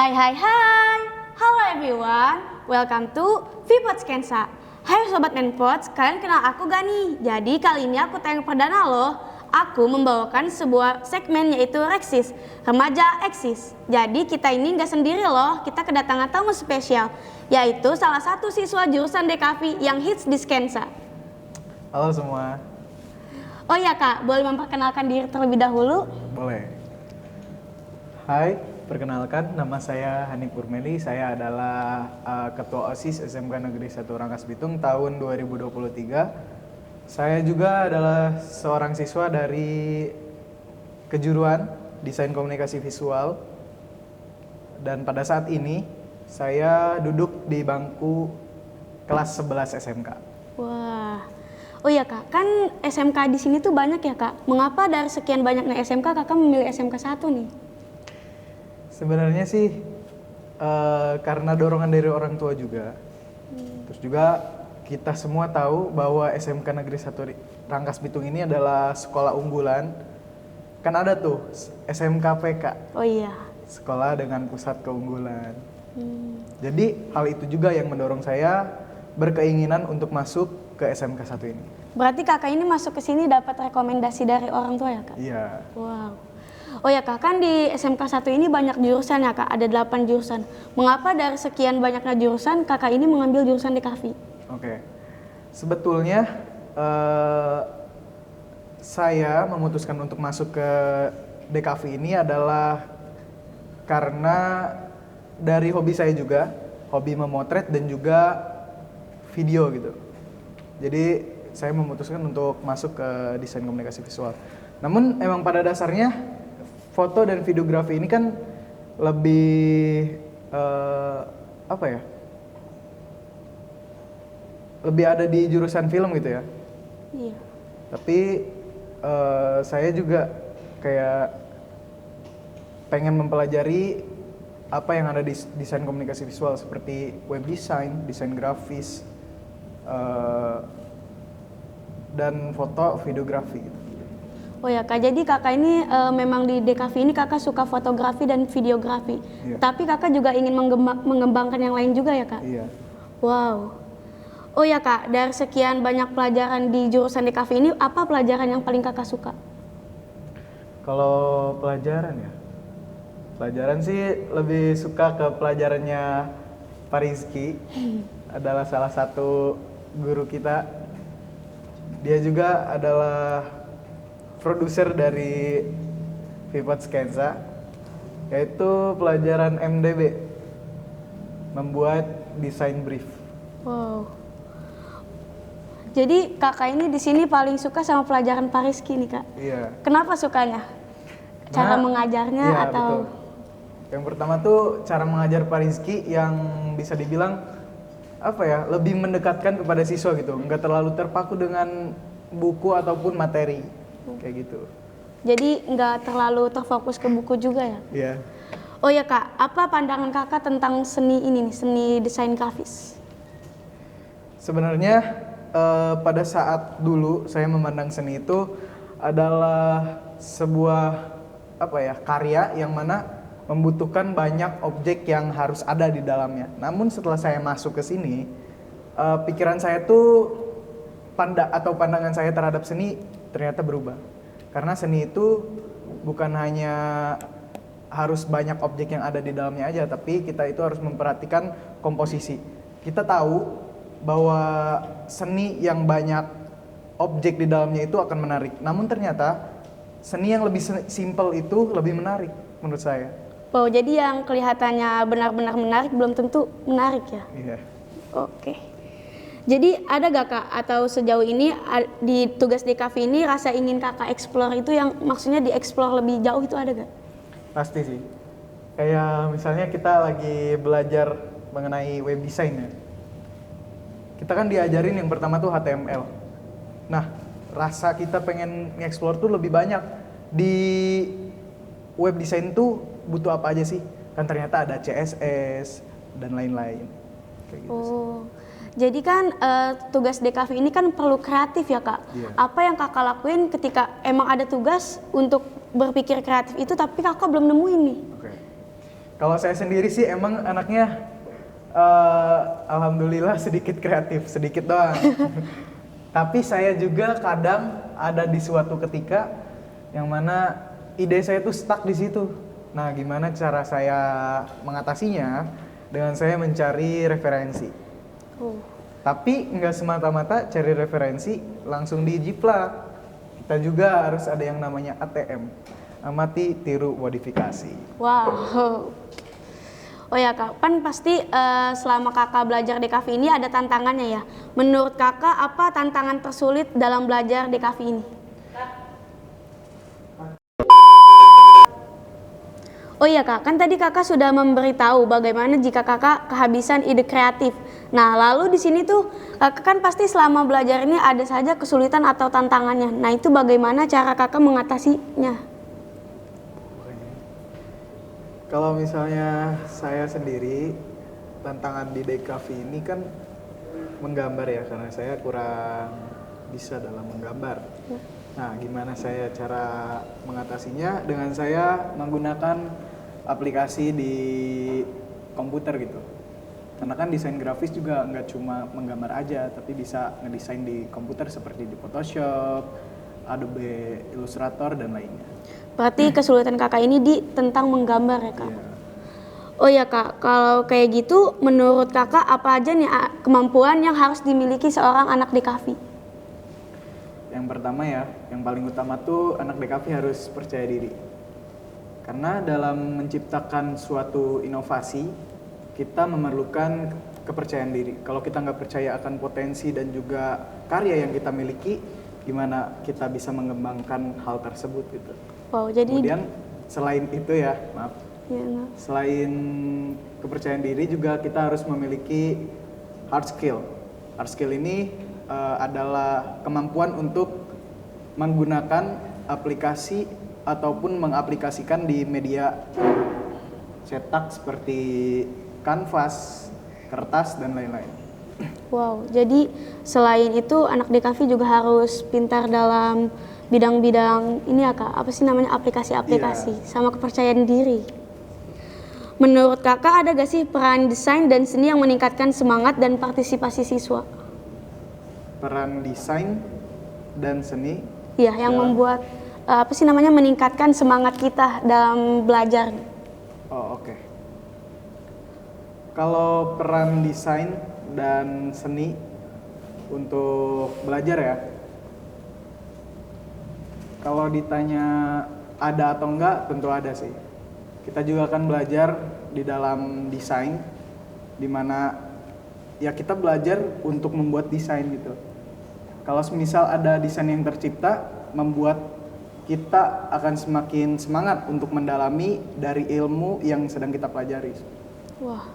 Hai hai hai, halo everyone, welcome to Vipod Skensa. Hai Sobat Menpods, kalian kenal aku gak nih? Jadi kali ini aku tayang perdana loh. Aku membawakan sebuah segmen yaitu Reksis, Remaja Eksis. Jadi kita ini gak sendiri loh, kita kedatangan tamu spesial, yaitu salah satu siswa jurusan DKV yang hits di Skensa. Halo semua. Oh iya Kak, boleh memperkenalkan diri terlebih dahulu? Boleh. Hai, perkenalkan nama saya Hanif Urmeli. Saya adalah Ketua OSIS SMK Negeri 1 Rangkas Bitung tahun 2023. Saya juga adalah seorang siswa dari kejuruan Desain Komunikasi Visual. Dan pada saat ini saya duduk di bangku kelas 11 SMK. Wah. Oh iya Kak, kan SMK di sini tuh banyak ya Kak. Mengapa dari sekian banyaknya SMK Kakak memilih SMK 1 nih? Sebenarnya sih karena dorongan dari orang tua juga. Terus juga kita semua tahu bahwa SMK Negeri 1 Rangkas Bitung ini adalah sekolah unggulan. Kan ada tuh SMK PK. Oh iya. Sekolah dengan pusat keunggulan. Jadi hal itu juga yang mendorong saya berkeinginan untuk masuk ke SMK 1 ini. Berarti Kakak ini masuk ke sini dapat rekomendasi dari orang tua ya Kak? Iya. Wow. Oh ya Kak, kan di SMK 1 ini banyak jurusan ya Kak, ada 8 jurusan. Mengapa dari sekian banyaknya jurusan Kakak ini mengambil jurusan DKV? Oke. Sebetulnya saya memutuskan untuk masuk ke DKV ini adalah karena dari hobi saya juga, hobi memotret dan juga video gitu. Jadi saya memutuskan untuk masuk ke desain komunikasi visual. Namun emang pada dasarnya foto dan videografi ini kan lebih lebih ada di jurusan film gitu ya. Iya. Tapi saya juga kayak pengen mempelajari apa yang ada di desain komunikasi visual seperti web design, desain grafis, dan foto videografi gitu. Oh ya Kak, jadi Kakak ini memang di DKV ini Kakak suka fotografi dan videografi. Iya. Tapi Kakak juga ingin mengembangkan yang lain juga ya Kak? Iya. Wow. Oh ya Kak, dari sekian banyak pelajaran di jurusan DKV ini, apa pelajaran yang paling Kakak suka? Kalau pelajaran ya, pelajaran sih lebih suka ke pelajarannya Pak Rizky. Adalah salah satu guru kita. Dia juga adalah produser dari Vipod Skensa, yaitu pelajaran MDB, membuat desain brief. Wow. Jadi Kakak ini di sini paling suka sama pelajaran Pak Rizky nih Kak? Iya. Kenapa sukanya? Cara mengajarnya iya, atau? Betul. Yang pertama tuh cara mengajar Pak Rizky yang bisa dibilang lebih mendekatkan kepada siswa gitu, nggak terlalu terpaku dengan buku ataupun materi kayak gitu. Jadi nggak terlalu terfokus ke buku juga ya? Iya. Oh ya Kak, apa pandangan Kakak tentang seni ini nih, seni desain grafis? Sebenarnya pada saat dulu saya memandang seni itu adalah sebuah karya yang mana membutuhkan banyak objek yang harus ada di dalamnya. Namun setelah saya masuk ke sini, pikiran saya tuh pandangan saya terhadap seni ternyata berubah. Karena seni itu bukan hanya harus banyak objek yang ada di dalamnya aja, tapi kita itu harus memperhatikan komposisi. Kita tahu bahwa seni yang banyak objek di dalamnya itu akan menarik. Namun ternyata seni yang lebih simpel itu lebih menarik menurut saya. Oh, jadi yang kelihatannya benar-benar menarik belum tentu menarik ya? Iya. Oke. Jadi ada gak Kak, atau sejauh ini di tugas DKV ini rasa ingin Kakak explore itu yang maksudnya di-explore lebih jauh itu ada gak? Pasti sih. Kayak misalnya kita lagi belajar mengenai web design ya. Kita kan diajarin yang pertama tuh HTML. Nah, rasa kita pengen nge-explore tuh lebih banyak. Di web design tuh butuh apa aja sih? Kan ternyata ada CSS dan lain-lain. Kayak gitu sih. Jadi kan tugas DKV ini kan perlu kreatif ya Kak. Iya. Apa yang Kakak lakuin ketika emang ada tugas untuk berpikir kreatif itu tapi Kakak belum nemuin nih? Oke. Kalau saya sendiri sih emang anaknya alhamdulillah sedikit kreatif, sedikit doang. Tapi saya juga kadang ada di suatu ketika yang mana ide saya tuh stuck di situ. Nah, gimana cara saya mengatasinya? Dengan saya mencari referensi. Oh. Tapi nggak semata-mata cari referensi langsung dijiplak. Kita juga harus ada yang namanya ATM. Amati, tiru, modifikasi. Wow. Oh ya kak, kan pasti selama kakak belajar di Kavi ini ada tantangannya ya. Menurut kakak apa tantangan tersulit dalam belajar di Kavi ini? Oh iya kak, kan tadi kakak sudah memberitahu bagaimana jika kakak kehabisan ide kreatif. Nah lalu di sini tuh kakak kan pasti selama belajar ini ada saja kesulitan atau tantangannya. Nah itu bagaimana cara kakak mengatasinya? Kalau misalnya saya sendiri, tantangan di Dekavi ini kan menggambar ya, karena saya kurang bisa dalam menggambar. Nah, gimana saya cara mengatasinya? Dengan saya menggunakan aplikasi di komputer gitu. Karena kan desain grafis juga nggak cuma menggambar aja, tapi bisa ngedesain di komputer seperti di Photoshop, Adobe Illustrator, dan lainnya. Berarti kesulitan kakak ini di tentang menggambar ya kak? Iya. Oh ya kak, kalau kayak gitu menurut kakak apa aja nih kemampuan yang harus dimiliki seorang anak di Kavi? Yang pertama ya, yang paling utama tuh anak DKV harus percaya diri. Karena dalam menciptakan suatu inovasi, kita memerlukan kepercayaan diri. Kalau kita nggak percaya akan potensi dan juga karya yang kita miliki, gimana kita bisa mengembangkan hal tersebut gitu. Wow, jadi Kemudian selain itu ya, maaf. ya, maaf. Selain kepercayaan diri juga kita harus memiliki hard skill. Hard skill ini adalah kemampuan untuk menggunakan aplikasi ataupun mengaplikasikan di media cetak seperti kanvas, kertas, dan lain-lain. Wow, jadi selain itu anak di Kavi juga harus pintar dalam bidang-bidang ini ya kak, apa sih namanya aplikasi-aplikasi, sama kepercayaan diri. Menurut kakak ada gak sih peran desain dan seni yang meningkatkan semangat dan partisipasi siswa? Peran desain dan seni. Iya, yang membuat apa sih namanya meningkatkan semangat kita dalam belajar. Oh, oke. Kalau peran desain dan seni untuk belajar ya. Kalau ditanya ada atau enggak, tentu ada sih. Kita juga akan belajar di dalam desain, dimana ya kita belajar untuk membuat desain gitu. Kalau semisal ada desain yang tercipta, membuat kita akan semakin semangat untuk mendalami dari ilmu yang sedang kita pelajari. Wah.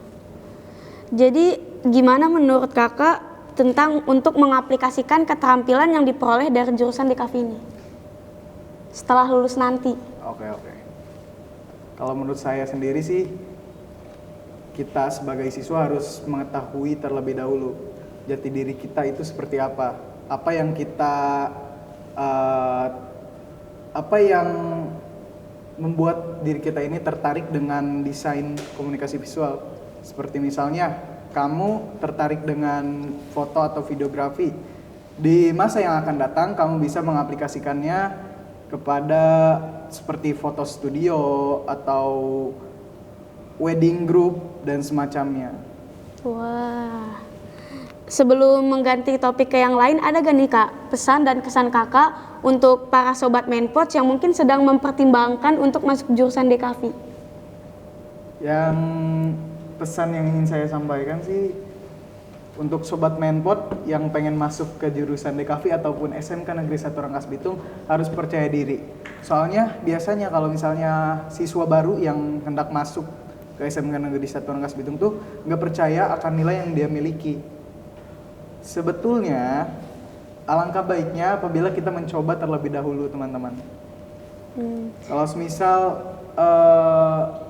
Jadi gimana menurut kakak tentang untuk mengaplikasikan keterampilan yang diperoleh dari jurusan di Kavi ini setelah lulus nanti? Oke. Kalau menurut saya sendiri sih, kita sebagai siswa harus mengetahui terlebih dahulu jati diri kita itu seperti apa. Apa yang kita apa yang membuat diri kita ini tertarik dengan desain komunikasi visual. Seperti misalnya kamu tertarik dengan foto atau videografi. Di masa yang akan datang kamu bisa mengaplikasikannya kepada seperti foto studio atau wedding group dan semacamnya. Wah. Sebelum mengganti topik ke yang lain, ada gak nih kak pesan dan kesan kakak untuk para sobat Menpots yang mungkin sedang mempertimbangkan untuk masuk jurusan di Kavi? Yang pesan yang ingin saya sampaikan sih, untuk sobat Menpot yang pengen masuk ke jurusan DKV ataupun SMK Negeri 1 Rangkas Bitung harus percaya diri. Soalnya biasanya kalau misalnya siswa baru yang hendak masuk ke SMK Negeri 1 Rangkas Bitung tuh nggak percaya akan nilai yang dia miliki. Sebetulnya alangkah baiknya apabila kita mencoba terlebih dahulu, teman-teman. Kalau semisal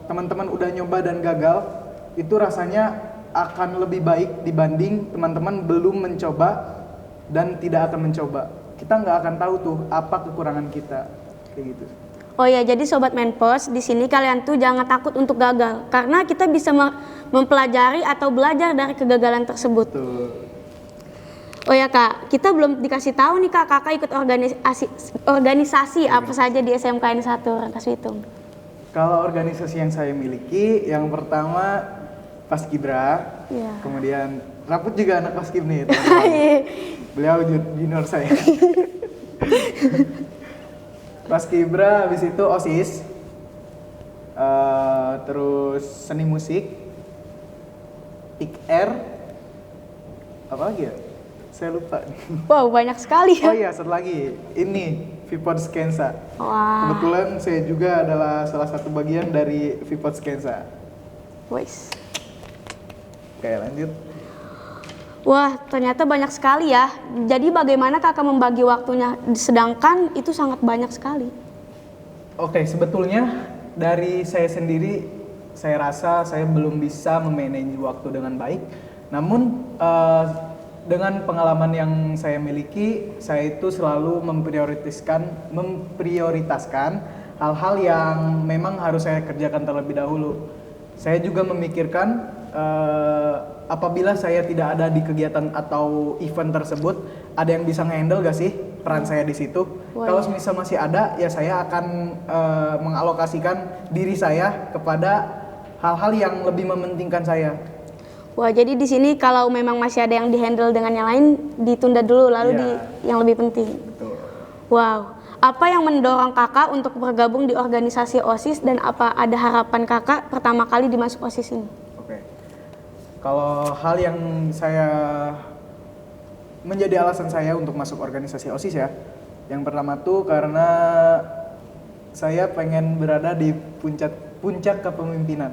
teman-teman udah nyoba dan gagal, itu rasanya akan lebih baik dibanding teman-teman belum mencoba dan tidak akan mencoba. Kita nggak akan tahu tuh apa kekurangan kita, kayak gitu. Oh ya, jadi sobat Menpos, di sini kalian tuh jangan takut untuk gagal karena kita bisa mempelajari atau belajar dari kegagalan tersebut. Tuh. Oh ya Kak, kita belum dikasih tahu nih Kak, Kakak ikut organisasi apa saja di SMKN 1 Rangkas Bitung. Kalau organisasi yang saya miliki, yang pertama Paskibra, Iya. kemudian Raput juga anak Paskib nih, teman-teman. Beliau junior saya. Paskibra, habis itu OSIS, terus seni musik, IKR, apa lagi ya? Saya lupa. Wow, banyak sekali Oh ya. iya, satu lagi, ini Vipod Skensa. Wah, Kebetulan saya juga adalah salah satu bagian dari Vipod Skensa. wes. Oke, lanjut. Wah, ternyata banyak sekali ya. Jadi bagaimana Kakak membagi waktunya? Sedangkan itu sangat banyak sekali. Oke, sebetulnya dari saya sendiri, saya rasa saya belum bisa memanage waktu dengan baik. Namun dengan pengalaman yang saya miliki, saya itu selalu memprioritaskan hal-hal yang memang harus saya kerjakan terlebih dahulu. Saya juga memikirkan apabila saya tidak ada di kegiatan atau event tersebut, ada yang bisa nge-handle gak sih peran saya di situ? Wah, Kalau iya. misal masih ada, ya saya akan mengalokasikan diri saya kepada hal-hal yang lebih mementingkan saya. Wah, jadi di sini kalau memang masih ada yang dihandle dengan yang lain, ditunda dulu lalu Iya. di yang lebih penting. Betul. Wow, apa yang mendorong Kakak untuk bergabung di organisasi OSIS dan apa ada harapan Kakak pertama kali dimasuk OSIS ini? Oke. Kalau hal yang saya menjadi alasan saya untuk masuk organisasi OSIS ya, yang pertama tuh karena saya pengen berada di puncak kepemimpinan,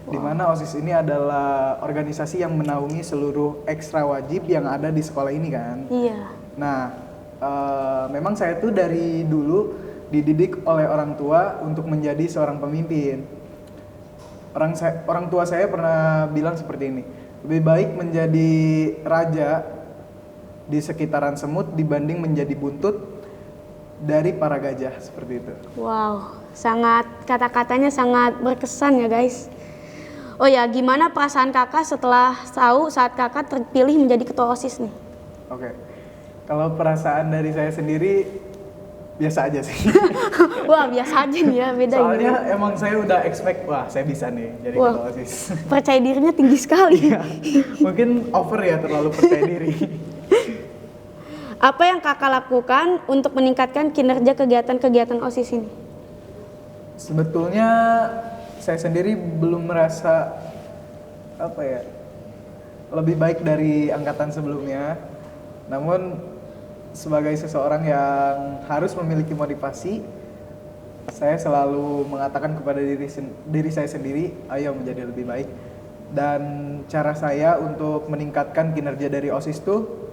di mana OSIS ini adalah organisasi yang menaungi seluruh ekstra wajib yang ada di sekolah ini kan. Iya. Nah, memang saya tuh dari dulu dididik oleh orang tua untuk menjadi seorang pemimpin. Orang tua saya pernah bilang seperti ini, lebih baik menjadi raja di sekitaran semut dibanding menjadi buntut dari para gajah, seperti itu. Wow, kata-katanya sangat berkesan ya guys. Oh ya, gimana perasaan Kakak setelah tahu saat Kakak terpilih menjadi ketua OSIS nih? Oke, kalau perasaan dari saya sendiri biasa aja sih. Wah, biasa aja nih ya, beda Soalnya ini. emang saya udah expect, wah saya bisa nih jadi Wah. ketua OSIS. Percaya dirinya tinggi sekali. Mungkin over ya, terlalu percaya diri. Apa yang Kakak lakukan untuk meningkatkan kinerja kegiatan-kegiatan OSIS ini? Sebetulnya saya sendiri belum merasa lebih baik dari angkatan sebelumnya. Namun sebagai seseorang yang harus memiliki motivasi, saya selalu mengatakan kepada diri saya sendiri, ayo menjadi lebih baik. Dan cara saya untuk meningkatkan kinerja dari OSIS tuh,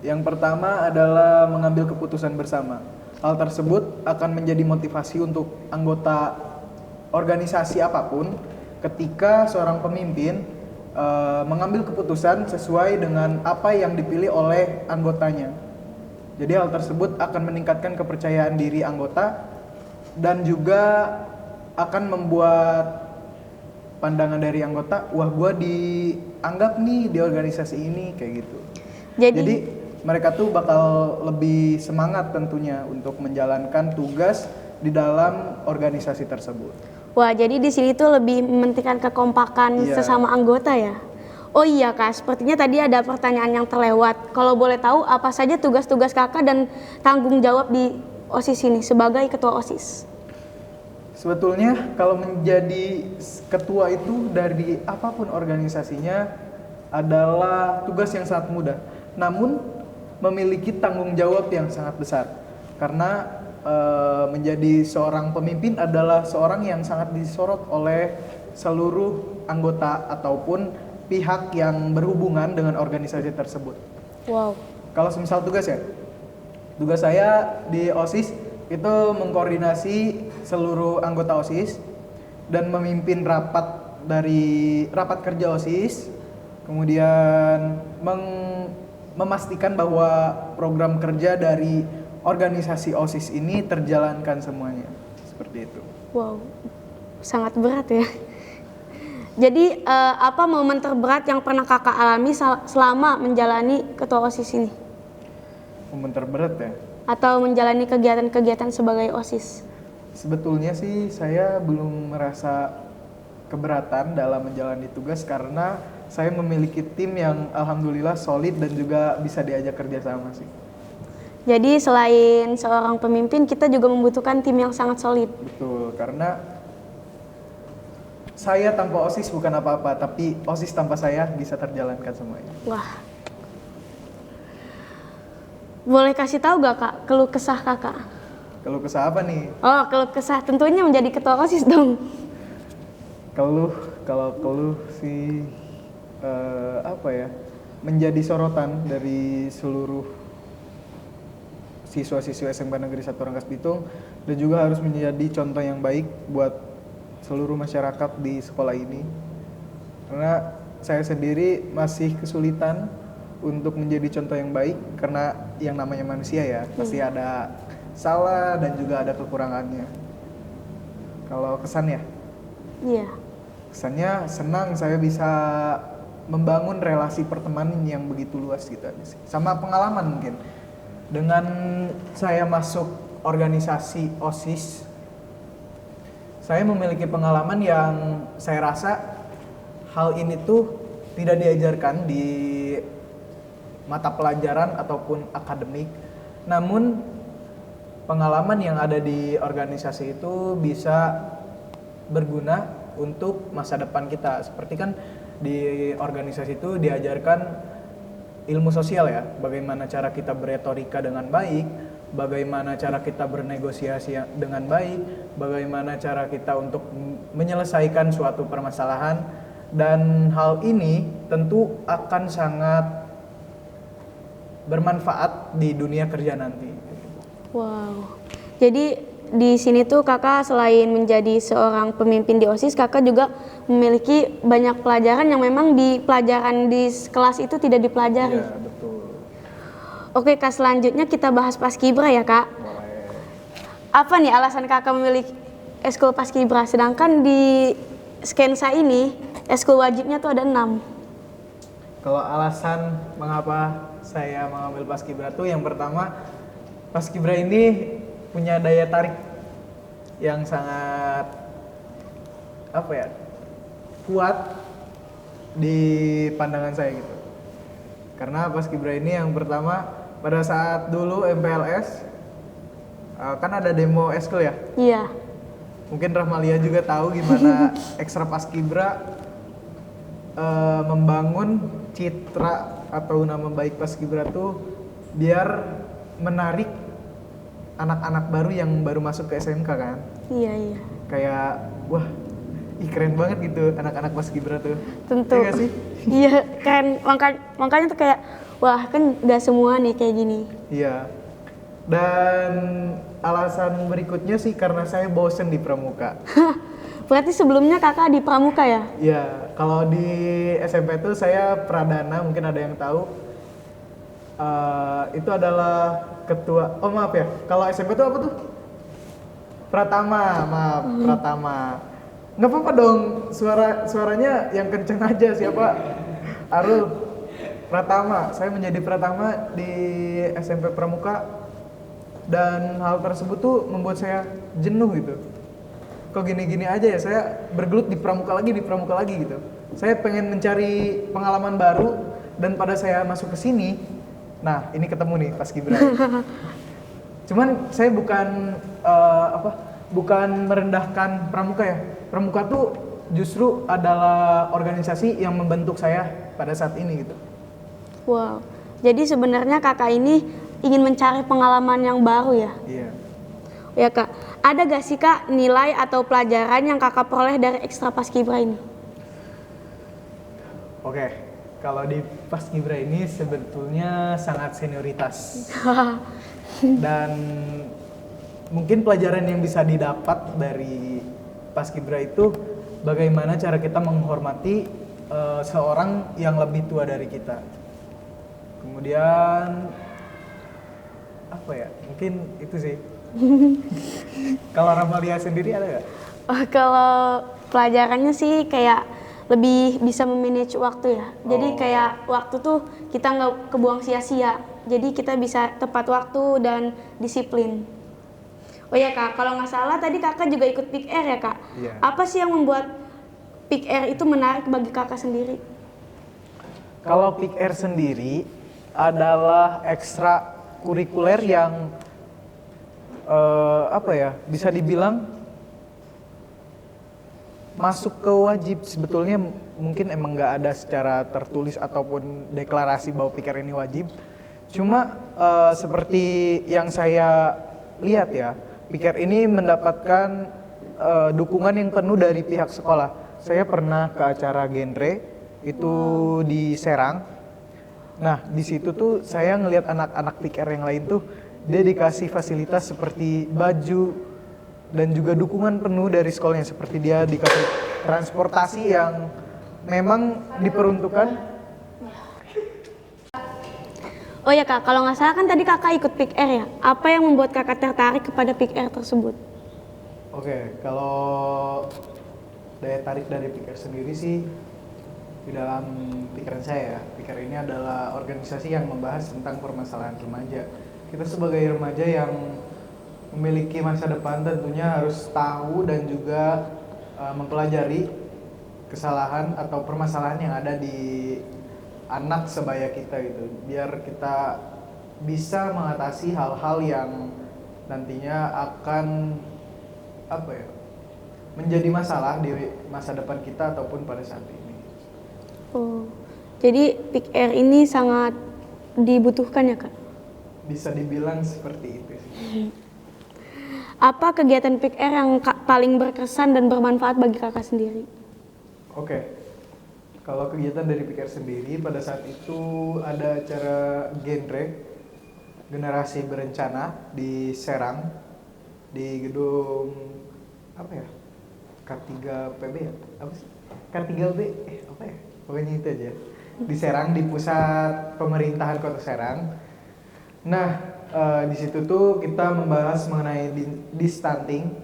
yang pertama adalah mengambil keputusan bersama. Hal tersebut akan menjadi motivasi untuk anggota organisasi apapun ketika seorang pemimpin mengambil keputusan sesuai dengan apa yang dipilih oleh anggotanya. Jadi hal tersebut akan meningkatkan kepercayaan diri anggota dan juga akan membuat pandangan dari anggota, wah gua dianggap nih di organisasi ini, kayak gitu. Jadi mereka tuh bakal lebih semangat tentunya untuk menjalankan tugas di dalam organisasi tersebut. Wah, jadi di sini tuh lebih mementingkan kekompakan Iya. sesama anggota ya. Oh iya Kak, sepertinya tadi ada pertanyaan yang terlewat. Kalau boleh tahu apa saja tugas-tugas Kakak dan tanggung jawab di OSIS ini sebagai ketua OSIS? Sebetulnya kalau menjadi ketua itu dari apapun organisasinya adalah tugas yang sangat mudah. Namun memiliki tanggung jawab yang sangat besar. Karena menjadi seorang pemimpin adalah seorang yang sangat disorot oleh seluruh anggota ataupun pihak yang berhubungan dengan organisasi tersebut. Wow. Kalau semisal tugas saya di OSIS itu mengkoordinasi seluruh anggota OSIS dan memimpin rapat kerja OSIS, kemudian memastikan bahwa program kerja dari organisasi OSIS ini terjalankan semuanya. Seperti itu. Wow, sangat berat ya. Jadi apa momen terberat yang pernah kakak alami selama menjalani ketua OSIS ini? Momen terberat ya? Atau menjalani kegiatan-kegiatan sebagai OSIS? Sebetulnya sih saya belum merasa keberatan dalam menjalani tugas karena saya memiliki tim yang alhamdulillah solid dan juga bisa diajak kerjasama sih. Jadi selain seorang pemimpin, kita juga membutuhkan tim yang sangat solid. Betul, karena saya tanpa OSIS bukan apa-apa, tapi OSIS tanpa saya bisa terjalankan semuanya. Wah. Boleh kasih tahu gak kak, keluh kesah kakak? Keluh kesah apa nih? Oh, keluh kesah tentunya menjadi ketua OSIS dong. Kalau keluh sih apa ya? Menjadi sorotan dari seluruh siswa-siswa SMK Negeri 1 Rangkas Bitung dan juga harus menjadi contoh yang baik buat seluruh masyarakat di sekolah ini. Karena saya sendiri masih kesulitan untuk menjadi contoh yang baik karena yang namanya manusia ya, pasti ada salah dan juga ada kekurangannya. Kalau kesan ya? Iya. Kesannya senang saya bisa membangun relasi pertemanan yang begitu luas gitu aja sih. Sama pengalaman mungkin. Dengan saya masuk organisasi OSIS, saya memiliki pengalaman yang saya rasa hal ini tuh tidak diajarkan di mata pelajaran ataupun akademik. Namun pengalaman yang ada di organisasi itu bisa berguna untuk masa depan kita. Seperti kan di organisasi itu diajarkan ilmu sosial ya, bagaimana cara kita beretorika dengan baik, bagaimana cara kita bernegosiasi dengan baik, bagaimana cara kita untuk menyelesaikan suatu permasalahan, dan hal ini tentu akan sangat bermanfaat di dunia kerja nanti. Wow. Jadi di sini tuh kakak selain menjadi seorang pemimpin di OSIS, kakak juga memiliki banyak pelajaran yang memang di pelajaran di kelas itu tidak dipelajari. Iya, betul. Oke kak, selanjutnya kita bahas Paskibra ya kak. Boleh. Apa nih alasan kakak memilih eskul Paskibra, sedangkan di Skensa ini eskul wajibnya tuh ada 6. Kalau alasan mengapa saya mengambil Paskibra tuh yang pertama, Paskibra ini punya daya tarik yang sangat apa ya, kuat di pandangan saya gitu. Karena Paskibra ini yang pertama, pada saat dulu MPLS kan ada demo eskul ya. Iya. Mungkin Rahmalia juga tahu gimana ekstra Paskibra membangun citra atau nama baik Paskibra tuh biar menarik anak-anak baru yang baru masuk ke SMK kan. Iya. Kayak wah, keren banget gitu anak-anak Paskibra tuh. Tentu. Iya gak sih? Iya kan, makanya tuh kayak wah kan gak semua nih kayak gini. Iya. Dan alasan berikutnya sih karena saya bosen di pramuka. Berarti sebelumnya kakak di pramuka ya? Iya, kalau di SMP tuh saya pradana, mungkin ada yang tahu. Itu adalah ketua, oh maaf ya, kalau SMP tuh apa tuh? Pratama, maaf, Pratama. Nggak apa-apa dong, suaranya yang kenceng aja, siapa? Arul, Pratama. Saya menjadi Pratama di SMP Pramuka, dan hal tersebut tuh membuat saya jenuh gitu. Kok gini-gini aja ya, saya bergelut di pramuka lagi gitu. Saya pengen mencari pengalaman baru, dan pada saya masuk ke sini, nah ini ketemu nih Paskibra. Cuman saya bukan merendahkan pramuka ya. Pramuka tuh justru adalah organisasi yang membentuk saya pada saat ini gitu. Wow. Jadi sebenarnya kakak ini ingin mencari pengalaman yang baru ya? Iya. Ya kak, ada gak sih kak nilai atau pelajaran yang kakak peroleh dari ekstra Paskibra ini? Oke, kalau di Paskibra ini sebetulnya sangat senioritas. Dan mungkin pelajaran yang bisa didapat dari Paskibra itu bagaimana cara kita menghormati seorang yang lebih tua dari kita. Kemudian apa ya? Mungkin itu sih. Kalau Ramalia sendiri ada nggak? Oh, kalau pelajarannya sih kayak lebih bisa memanage waktu ya. Jadi Oh. kayak waktu tuh kita nggak kebuang sia-sia. Jadi kita bisa tepat waktu dan disiplin. Oh ya kak, kalau nggak salah tadi kakak juga ikut Pick Air ya kak? Iya. Apa sih yang membuat Pick Air itu menarik bagi kakak sendiri? Kalau Pick Air sendiri adalah ekstra kurikuler yang apa ya, bisa dibilang masuk ke wajib. Sebetulnya mungkin emang nggak ada secara tertulis ataupun deklarasi bahwa Pick Air ini wajib. Cuma seperti yang saya lihat ya, Pick Air ini mendapatkan dukungan yang penuh dari pihak sekolah. Saya pernah ke acara genre itu di Serang. Nah, di situ tuh saya ngelihat anak-anak Pick Air yang lain tuh dia dikasih fasilitas seperti baju dan juga dukungan penuh dari sekolahnya, seperti dia dikasih transportasi yang memang diperuntukkan. Oh ya kak, kalau nggak salah kan tadi kakak ikut Pick Air ya? Apa yang membuat kakak tertarik kepada Pick Air tersebut? Oke, kalau daya tarik dari Pick Air sendiri sih di dalam pikiran saya, Pick Air ini adalah organisasi yang membahas tentang permasalahan remaja. Kita sebagai remaja yang memiliki masa depan tentunya harus tahu dan juga mempelajari kesalahan atau permasalahan yang ada di anak sebaya kita gitu, biar kita bisa mengatasi hal-hal yang nantinya akan apa ya, menjadi masalah di masa depan kita ataupun pada saat ini. Oh, jadi Pick Air ini sangat dibutuhkan ya kak? Bisa dibilang seperti itu sih. Apa kegiatan Pick Air yang paling berkesan dan bermanfaat bagi kakak sendiri? Oke, kalau kegiatan dari Pick Air sendiri pada saat itu ada acara genre generasi berencana di Serang, di gedung apa ya, K3PB ya, apa sih, K3B, apa ya, pokoknya itu aja, di Serang, di pusat pemerintahan kota Serang. Nah, di situ tuh kita membahas mengenai di-stunting.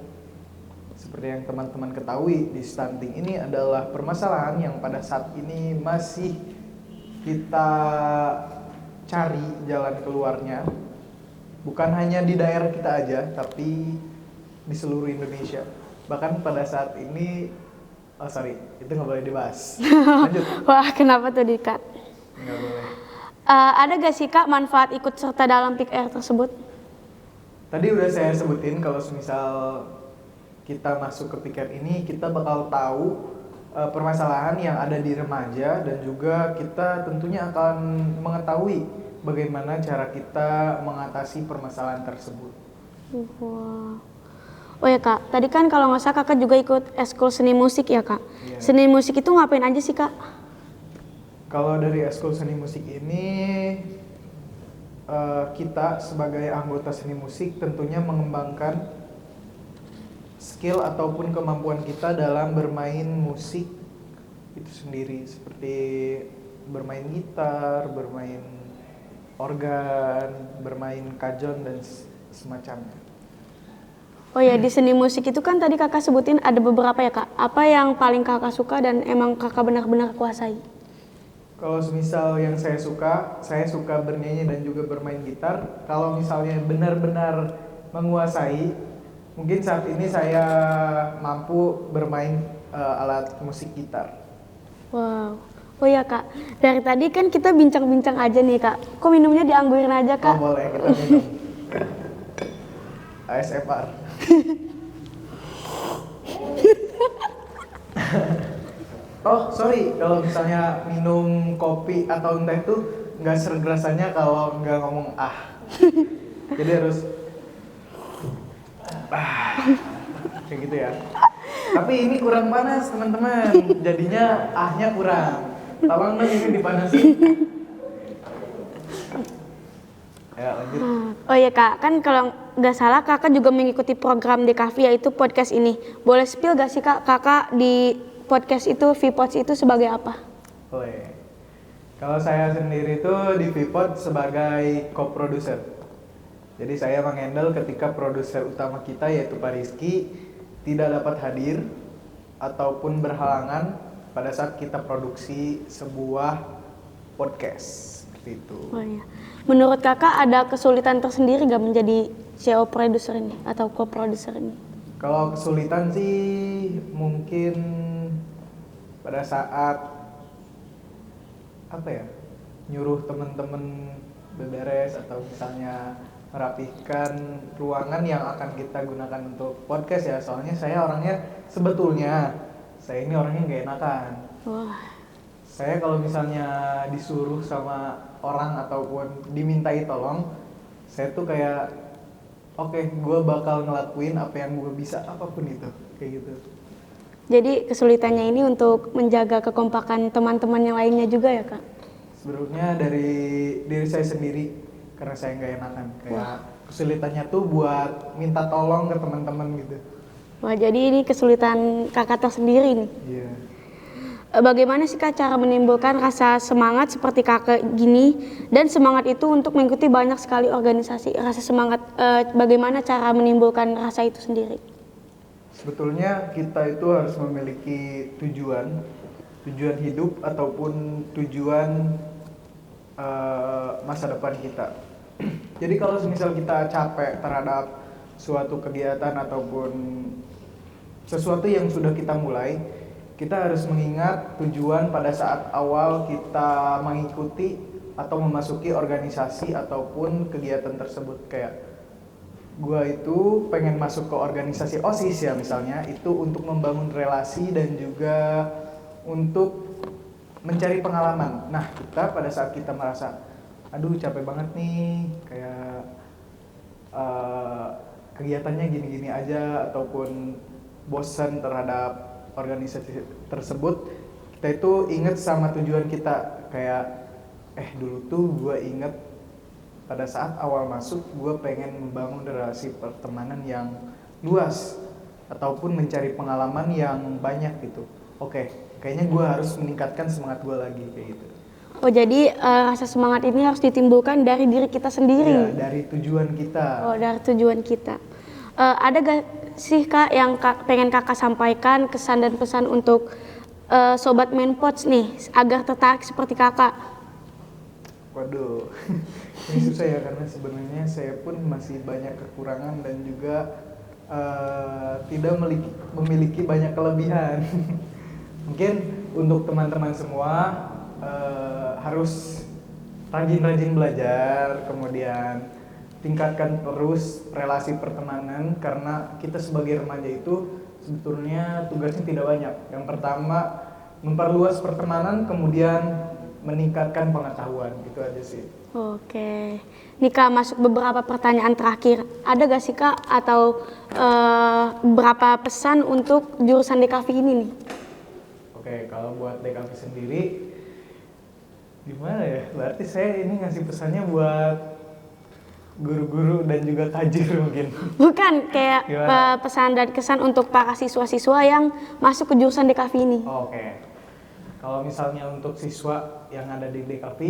Seperti yang teman-teman ketahui, di-stunting ini adalah permasalahan yang pada saat ini masih kita cari jalan keluarnya. Bukan hanya di daerah kita aja, tapi di seluruh Indonesia. Bahkan pada saat ini, oh sorry, itu nggak boleh dibahas. Lanjut. Wah, kenapa tuh Dika? Nggak boleh. Ada gak sih kak manfaat ikut serta dalam Pick Air tersebut? Tadi udah saya sebutin kalau semisal kita masuk ke Pick Air ini, kita bakal tahu permasalahan yang ada di remaja dan juga kita tentunya akan mengetahui bagaimana cara kita mengatasi permasalahan tersebut. Wah. Oh ya kak, tadi kan kalau nggak salah kakak juga ikut eskul seni musik ya kak? Iya. Seni musik itu ngapain aja sih kak? Kalau dari eskul seni musik ini, kita sebagai anggota seni musik tentunya mengembangkan skill ataupun kemampuan kita dalam bermain musik itu sendiri, seperti bermain gitar, bermain organ, bermain kajon dan semacamnya. Oh ya, di seni musik itu kan tadi kakak sebutin ada beberapa ya kak. Apa yang paling kakak suka dan emang kakak benar-benar kuasai? Kalau misal yang saya suka bernyanyi dan juga bermain gitar. Kalau misalnya benar-benar menguasai, mungkin saat ini saya mampu bermain alat musik gitar. Wow. Oh ya kak, dari tadi kan kita bincang-bincang aja nih kak. Kok minumnya dianggurin aja kak? Oh boleh, kita minum. ASMR. Oh sorry, kalau misalnya minum kopi atau teh tuh nggak serg rasanya kalau nggak ngomong ah. Jadi harus kayak gitu ya. Tapi ini kurang panas teman-teman, jadinya ahnya kurang. Tolong dong ini dipanasin. Ya lanjut. Oh iya kak, kan kalau nggak salah kakak juga mengikuti program DKV yaitu podcast ini. Boleh spill gak sih kak, kakak di podcast itu, VPods itu sebagai apa? Boleh. Kalau saya sendiri itu di VPod sebagai co-producer. Jadi saya menghandle ketika produser utama kita yaitu Pak Rizky tidak dapat hadir ataupun berhalangan pada saat kita produksi sebuah podcast seperti itu. Oh iya. Menurut kakak ada kesulitan tersendiri gak menjadi CEO produser ini atau co-producer ini? Kalau kesulitan sih mungkin pada saat nyuruh teman-teman beberes atau misalnya merapihkan ruangan yang akan kita gunakan untuk podcast ya. Soalnya saya ini orangnya nggak enakan. Wah. Saya kalau misalnya disuruh sama orang ataupun dimintai tolong, saya tuh kayak oke, gue bakal ngelakuin apa yang gue bisa, apapun itu, kayak gitu. Jadi kesulitannya ini untuk menjaga kekompakan teman-teman yang lainnya juga ya kak? Sebenarnya dari diri saya sendiri, karena saya nggak enakan. Kayak kesulitannya tuh buat minta tolong ke teman-teman gitu. Wah, jadi ini kesulitan kakak tersendiri nih. Iya. Bagaimana sih kak cara menimbulkan rasa semangat seperti kakak gini dan semangat itu untuk mengikuti banyak sekali organisasi? Rasa semangat, bagaimana cara menimbulkan rasa itu sendiri? Sebetulnya kita itu harus memiliki tujuan hidup ataupun tujuan masa depan kita. Jadi kalau misal kita capek terhadap suatu kegiatan ataupun sesuatu yang sudah kita mulai, kita harus mengingat tujuan pada saat awal kita mengikuti atau memasuki organisasi ataupun kegiatan tersebut. Kayak gua itu pengen masuk ke organisasi OSIS ya misalnya, itu untuk membangun relasi dan juga untuk mencari pengalaman. Nah, kita pada saat kita merasa aduh capek banget nih, kayak kegiatannya gini-gini aja ataupun bosan terhadap organisasi tersebut, kita itu inget sama tujuan kita. Kayak dulu tuh gue inget pada saat awal masuk gue pengen membangun relasi pertemanan yang luas ataupun mencari pengalaman yang banyak gitu. Oke, kayaknya gue harus meningkatkan semangat gue lagi kayak gitu. Oh, jadi rasa semangat ini harus ditimbulkan dari diri kita sendiri? Ya, dari tujuan kita. Oh, dari tujuan kita. Ada gak sih kak yang pengen kakak sampaikan kesan dan pesan untuk sobat Menpods nih agar tertarik seperti kakak? Waduh, ini susah ya karena sebenarnya saya pun masih banyak kekurangan dan juga tidak memiliki banyak kelebihan. Mungkin untuk teman-teman semua harus rajin-rajin belajar, kemudian tingkatkan terus relasi pertemanan karena kita sebagai remaja itu sebetulnya tugasnya tidak banyak. Yang pertama memperluas pertemanan, kemudian meningkatkan pengetahuan, gitu aja sih. Oke, nih kak masuk beberapa pertanyaan terakhir. Ada gak sih kak atau beberapa pesan untuk jurusan DKV ini nih? Oke, kalau buat DKV sendiri gimana ya? Berarti saya ini ngasih pesannya buat guru-guru dan juga tajir mungkin. Bukan, kayak pesan dan kesan untuk para siswa-siswa yang masuk ke jurusan DKV ini. Oke. Kalau misalnya untuk siswa yang ada di DKV,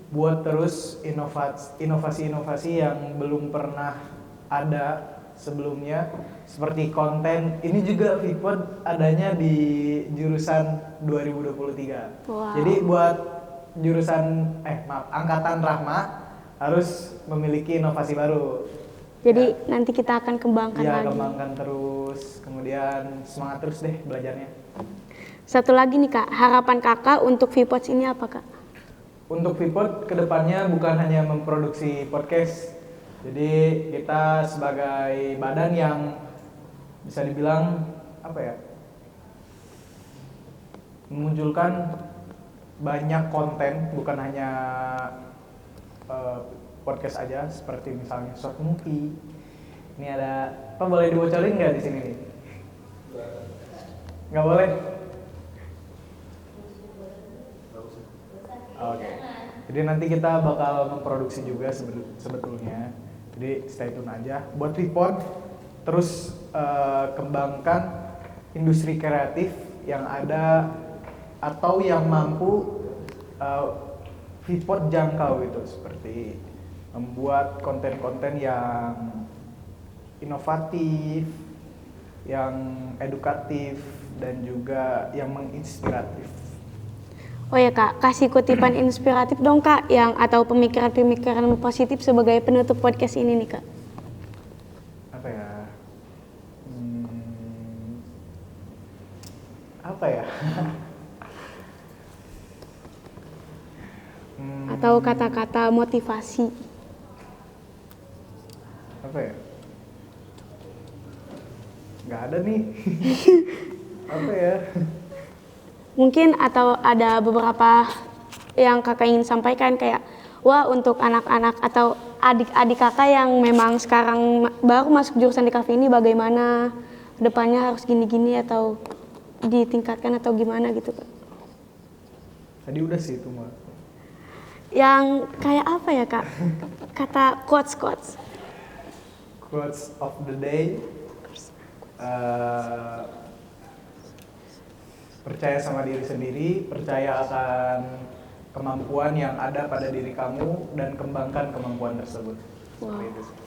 buat terus inovasi-inovasi yang belum pernah ada sebelumnya, seperti konten. Ini juga VPod adanya di jurusan 2023. Wow. Jadi buat jurusan angkatan Rahma harus memiliki inovasi baru. Jadi nanti kita akan kembangkan lagi. Kembangkan terus, kemudian semangat terus deh belajarnya. Satu lagi nih kak, harapan kakak untuk VPods ini apa kak? Untuk VPod kedepannya bukan hanya memproduksi podcast. Jadi kita sebagai badan yang bisa dibilang memunculkan banyak konten, bukan hanya podcast aja, seperti misalnya short movie. Ini ada boleh dibocorin nggak di sini nih? Nggak boleh. Oke. Jadi nanti kita bakal memproduksi juga sebetulnya. Jadi stay tune aja. Buat VPod terus kembangkan industri kreatif yang ada atau yang mampu VPod jangkau gitu, seperti membuat konten-konten yang inovatif, yang edukatif, dan juga yang menginspiratif. Oh ya Kak, kasih kutipan inspiratif dong Kak, yang atau pemikiran-pemikiran positif sebagai penutup podcast ini nih Kak. Apa ya? Apa ya? Atau kata-kata motivasi. Apa ya? Nggak ada nih. Apa ya? Mungkin atau ada beberapa yang kakak ingin sampaikan kayak, wah untuk anak-anak atau adik-adik kakak yang memang sekarang baru masuk jurusan di kafe ini bagaimana depannya harus gini-gini atau ditingkatkan atau gimana gitu Kak. Tadi udah sih itu mah. Yang kayak apa ya Kak? Kata quotes. Quotes of the day. Percaya sama diri sendiri, percaya akan kemampuan yang ada pada diri kamu dan kembangkan kemampuan tersebut. Wow. Seperti itu sih.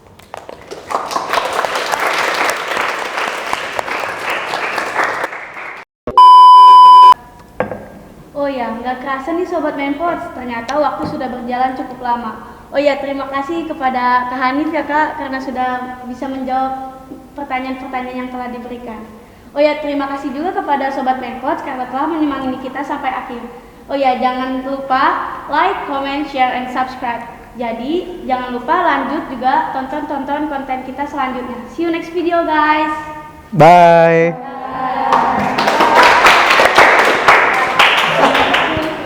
Oh ya, nggak kerasa nih Sobat Menpods, ternyata waktu sudah berjalan cukup lama. Oh ya, terima kasih kepada Kak Hanif ya Kak, karena sudah bisa menjawab pertanyaan-pertanyaan yang telah diberikan. Oh ya, terima kasih juga kepada Sobat Menpods karena telah menemani kita sampai akhir. Oh ya, jangan lupa like, comment, share, and subscribe. Jadi, jangan lupa lanjut juga tonton konten kita selanjutnya. See you next video guys! Bye!